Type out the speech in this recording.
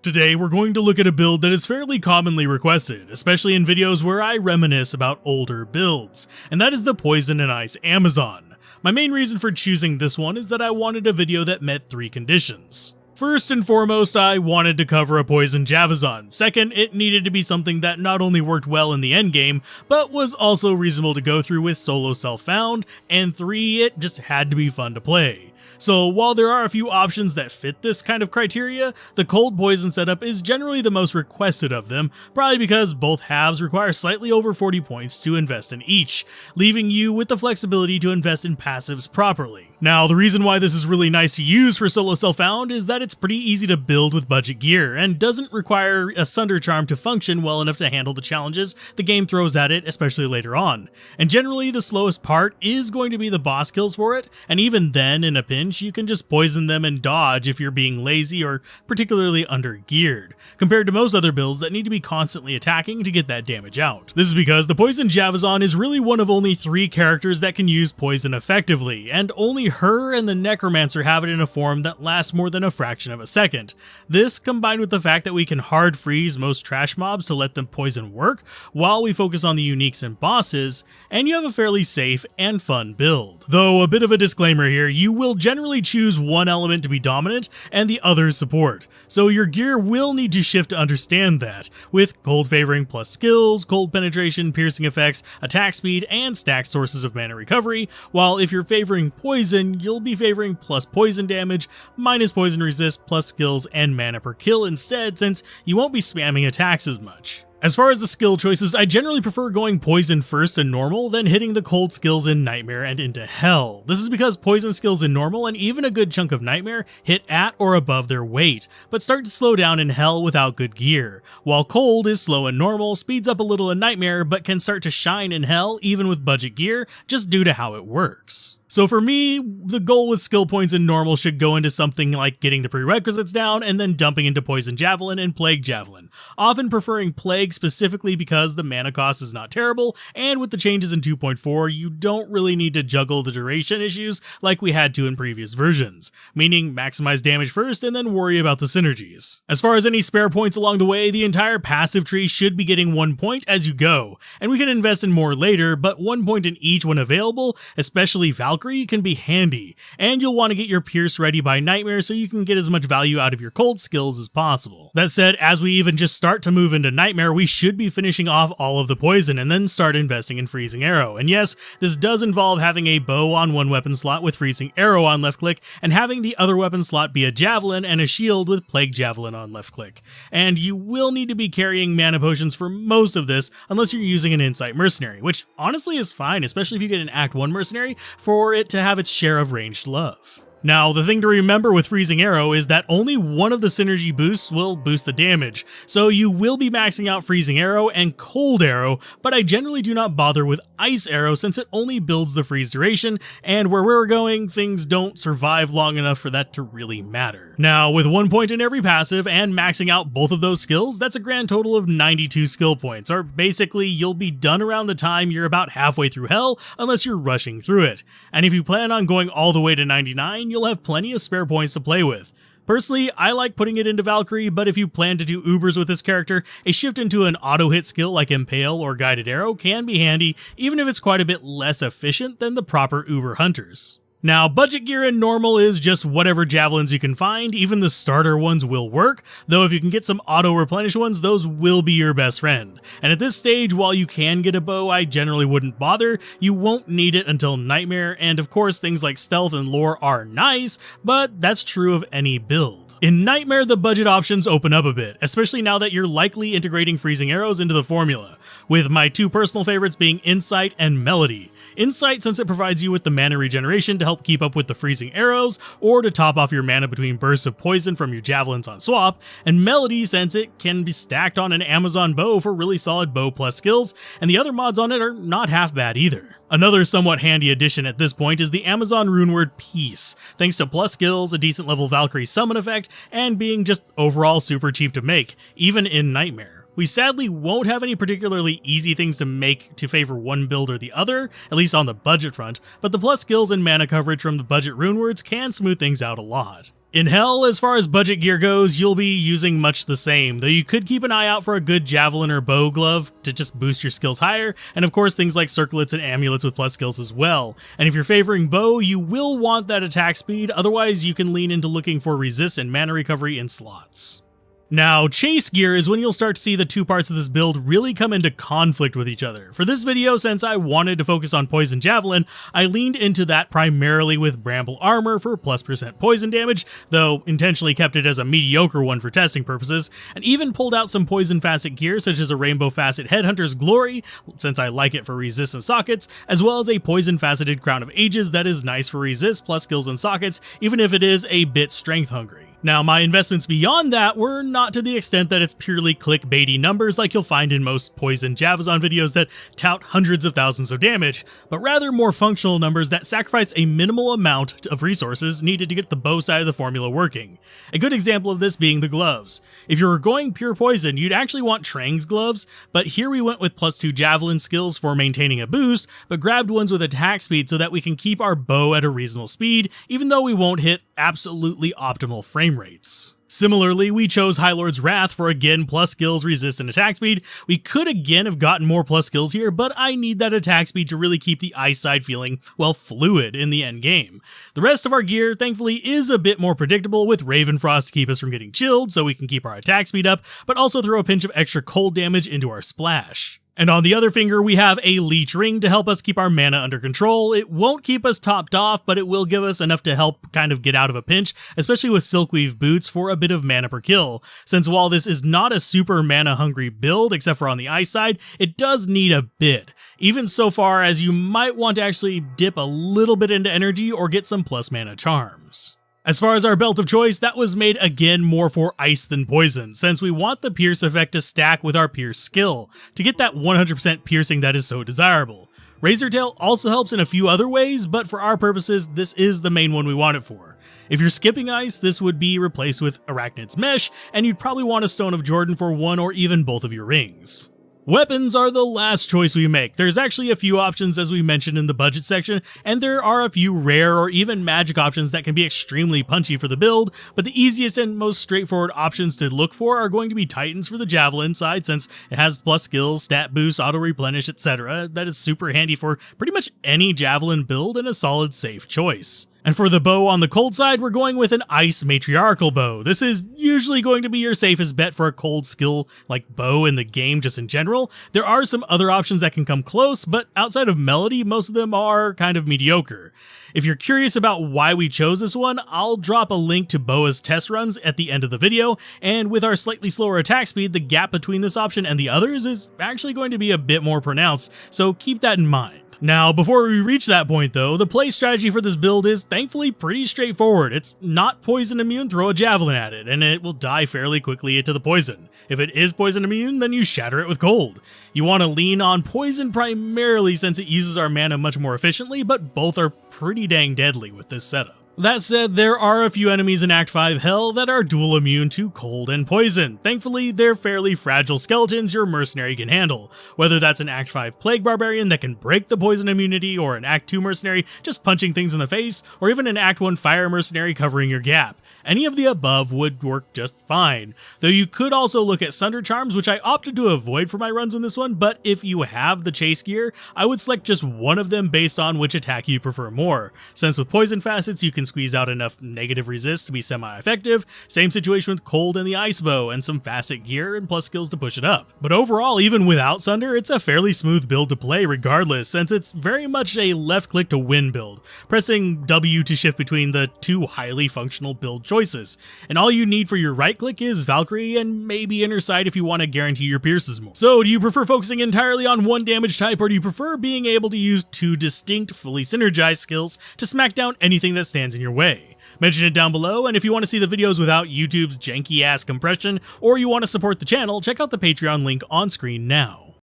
Today, we're going to look at a build that is fairly commonly requested, especially in videos where I reminisce about older builds, and that is the Poison and Ice Amazon. My main reason for choosing this one is that I wanted a video that met three conditions. First and foremost, I wanted to cover a Poison Javazon. Second, it needed to be something that not only worked well in the endgame, but was also reasonable to go through with solo self-found, and three, it just had to be fun to play. So while there are a few options that fit this kind of criteria, the cold poison setup is generally the most requested of them, probably because both halves require slightly over 40 points to invest in each, leaving you with the flexibility to invest in passives properly. Now, the reason why this is really nice to use for solo self-found is that it's pretty easy to build with budget gear, and doesn't require a Sunder Charm to function well enough to handle the challenges the game throws at it, especially later on. And generally, the slowest part is going to be the boss kills for it, and even then, in a pinch, you can just poison them and dodge if you're being lazy or particularly under-geared, compared to most other builds that need to be constantly attacking to get that damage out. This is because the Poison Javazon is really one of only 3 characters that can use poison effectively, and only her and the Necromancer have it in a form that lasts more than a fraction of a second. This, combined with the fact that we can hard freeze most trash mobs to let them poison work, while we focus on the uniques and bosses, and you have a fairly safe and fun build. Though a bit of a disclaimer here, you will generally choose one element to be dominant and the other support, so your gear will need to shift to understand that, with cold favoring plus skills, cold penetration, piercing effects, attack speed, and stacked sources of mana recovery, while if you're favoring poison, you'll be favoring plus poison damage, minus poison resist, plus skills and mana per kill instead, since you won't be spamming attacks as much. As far as the skill choices, I generally prefer going Poison first in Normal, then hitting the cold skills in Nightmare and into Hell. This is because Poison skills in Normal, and even a good chunk of Nightmare, hit at or above their weight, but start to slow down in Hell without good gear, while Cold is slow in Normal, speeds up a little in Nightmare, but can start to shine in Hell even with budget gear, just due to how it works. So for me, the goal with skill points in Normal should go into something like getting the prerequisites down and then dumping into Poison Javelin and Plague Javelin, often preferring Plague specifically because the mana cost is not terrible, and with the changes in 2.4, you don't really need to juggle the duration issues like we had to in previous versions, meaning maximize damage first and then worry about the synergies. As far as any spare points along the way, the entire passive tree should be getting 1 point as you go, and we can invest in more later, but 1 point in each when available, especially Valkyrie, can be handy, and you'll want to get your Pierce ready by Nightmare so you can get as much value out of your cold skills as possible. That said, as we even just start to move into Nightmare, we should be finishing off all of the poison and then start investing in Freezing Arrow. And yes, this does involve having a bow on one weapon slot with Freezing Arrow on left click, and having the other weapon slot be a javelin and a shield with Plague Javelin on left click. And you will need to be carrying mana potions for most of this unless you're using an Insight Mercenary, which honestly is fine, especially if you get an Act 1 Mercenary, for it to have its share of ranged love. Now, the thing to remember with Freezing Arrow is that only one of the synergy boosts will boost the damage, so you will be maxing out Freezing Arrow and Cold Arrow, but I generally do not bother with Ice Arrow since it only builds the freeze duration, and where we're going, things don't survive long enough for that to really matter. Now, with 1 point in every passive and maxing out both of those skills, that's a grand total of 92 skill points, or basically you'll be done around the time you're about halfway through Hell unless you're rushing through it. And if you plan on going all the way to 99, you'll have plenty of spare points to play with. Personally, I like putting it into Valkyrie, but if you plan to do Ubers with this character, a shift into an auto-hit skill like Impale or Guided Arrow can be handy, even if it's quite a bit less efficient than the proper Uber hunters. Now, budget gear in Normal is just whatever javelins you can find. Even the starter ones will work, though if you can get some auto-replenish ones, those will be your best friend. And at this stage, while you can get a bow, I generally wouldn't bother. You won't need it until Nightmare, and of course things like Stealth and Lore are nice, but that's true of any build. In Nightmare, the budget options open up a bit, especially now that you're likely integrating Freezing Arrows into the formula, with my 2 personal favorites being Insight and Melody. Insight, since it provides you with the mana regeneration to help keep up with the Freezing Arrows, or to top off your mana between bursts of poison from your javelins on swap, and Melody, since it can be stacked on an Amazon bow for really solid bow plus skills, and the other mods on it are not half bad either. Another somewhat handy addition at this point is the Amazon runeword Peace, thanks to plus skills, a decent level Valkyrie summon effect, and being just overall super cheap to make, even in Nightmare. We sadly won't have any particularly easy things to make to favor one build or the other, at least on the budget front, but the plus skills and mana coverage from the budget rune words can smooth things out a lot. In Hell, as far as budget gear goes, you'll be using much the same, though you could keep an eye out for a good javelin or bow glove to just boost your skills higher, and of course things like circlets and amulets with plus skills as well. And if you're favoring bow, you will want that attack speed, otherwise you can lean into looking for resist and mana recovery in slots. Now, chase gear is when you'll start to see the two parts of this build really come into conflict with each other. For this video, since I wanted to focus on poison javelin, I leaned into that primarily with bramble armor for +% poison damage, though intentionally kept it as a mediocre one for testing purposes, and even pulled out some poison facet gear such as a rainbow facet headhunter's glory, since I like it for resistance sockets, as well as a poison faceted crown of ages that is nice for resist plus skills and sockets, even if it is a bit strength hungry. Now, my investments beyond that were not to the extent that it's purely clickbaity numbers like you'll find in most poison Javazon videos that tout hundreds of thousands of damage, but rather more functional numbers that sacrifice a minimal amount of resources needed to get the bow side of the formula working. A good example of this being the gloves. If you were going pure poison, you'd actually want Trang's gloves, but here we went with +2 javelin skills for maintaining a boost, but grabbed ones with attack speed so that we can keep our bow at a reasonable speed, even though we won't hit absolutely optimal frame rates. Similarly, we chose High Lord's Wrath for again plus skills, resist, and attack speed. We could again have gotten more plus skills here, but I need that attack speed to really keep the ice side feeling, well, fluid in the end game. The rest of our gear, thankfully, is a bit more predictable, with Ravenfrost to keep us from getting chilled so we can keep our attack speed up, but also throw a pinch of extra cold damage into our splash. And on the other finger, we have a Leech Ring to help us keep our mana under control. It won't keep us topped off, but it will give us enough to help kind of get out of a pinch, especially with Silkweave Boots for a bit of mana per kill. Since while this is not a super mana hungry build, except for on the ice side, it does need a bit. Even so far as you might want to actually dip a little bit into energy or get some plus mana charms. As far as our belt of choice, that was made again more for ice than poison, since we want the pierce effect to stack with our pierce skill, to get that 100% piercing that is so desirable. Razortail also helps in a few other ways, but for our purposes, this is the main one we want it for. If you're skipping ice, this would be replaced with Arachnid's Mesh, and you'd probably want a Stone of Jordan for one or even both of your rings. Weapons are the last choice we make. There's actually a few options as we mentioned in the budget section, and there are a few rare or even magic options that can be extremely punchy for the build, but the easiest and most straightforward options to look for are going to be Titans for the Javelin side, since it has plus skills, stat boost, auto replenish, etc. That is super handy for pretty much any Javelin build and a solid safe choice. And for the bow on the cold side, we're going with an Ice Matriarchal bow. This is usually going to be your safest bet for a cold skill like bow in the game just in general. There are some other options that can come close, but outside of Melody, most of them are kind of mediocre. If you're curious about why we chose this one, I'll drop a link to Boa's test runs at the end of the video, and with our slightly slower attack speed, the gap between this option and the others is actually going to be a bit more pronounced, so keep that in mind. Now, before we reach that point though, the play strategy for this build is thankfully pretty straightforward. It's not poison immune, throw a javelin at it, and it will die fairly quickly to the poison. If it is poison immune, then you shatter it with cold. You want to lean on poison primarily since it uses our mana much more efficiently, but both are pretty dang deadly with this setup. That said, there are a few enemies in Act 5 Hell that are dual immune to cold and poison. Thankfully, they're fairly fragile skeletons your mercenary can handle, whether that's an Act 5 Plague Barbarian that can break the poison immunity, or an Act 2 mercenary just punching things in the face, or even an Act 1 Fire mercenary covering your gap. Any of the above would work just fine, though you could also look at Sunder Charms, which I opted to avoid for my runs in this one, but if you have the chase gear, I would select just one of them based on which attack you prefer more, since with poison facets you can squeeze out enough negative resist to be semi-effective. Same situation with cold and the ice bow, and some facet gear and plus skills to push it up. But overall, even without Sunder, it's a fairly smooth build to play regardless, since it's very much a left click to win build, pressing W to shift between the two highly functional build choices. And all you need for your right click is Valkyrie and maybe Inner Sight if you want to guarantee your pierces more. So do you prefer focusing entirely on one damage type, or do you prefer being able to use two distinct, fully synergized skills to smack down anything that stands in your way? Mention it down below, and if you want to see the videos without YouTube's janky ass compression, or you want to support the channel, check out the Patreon link on screen now.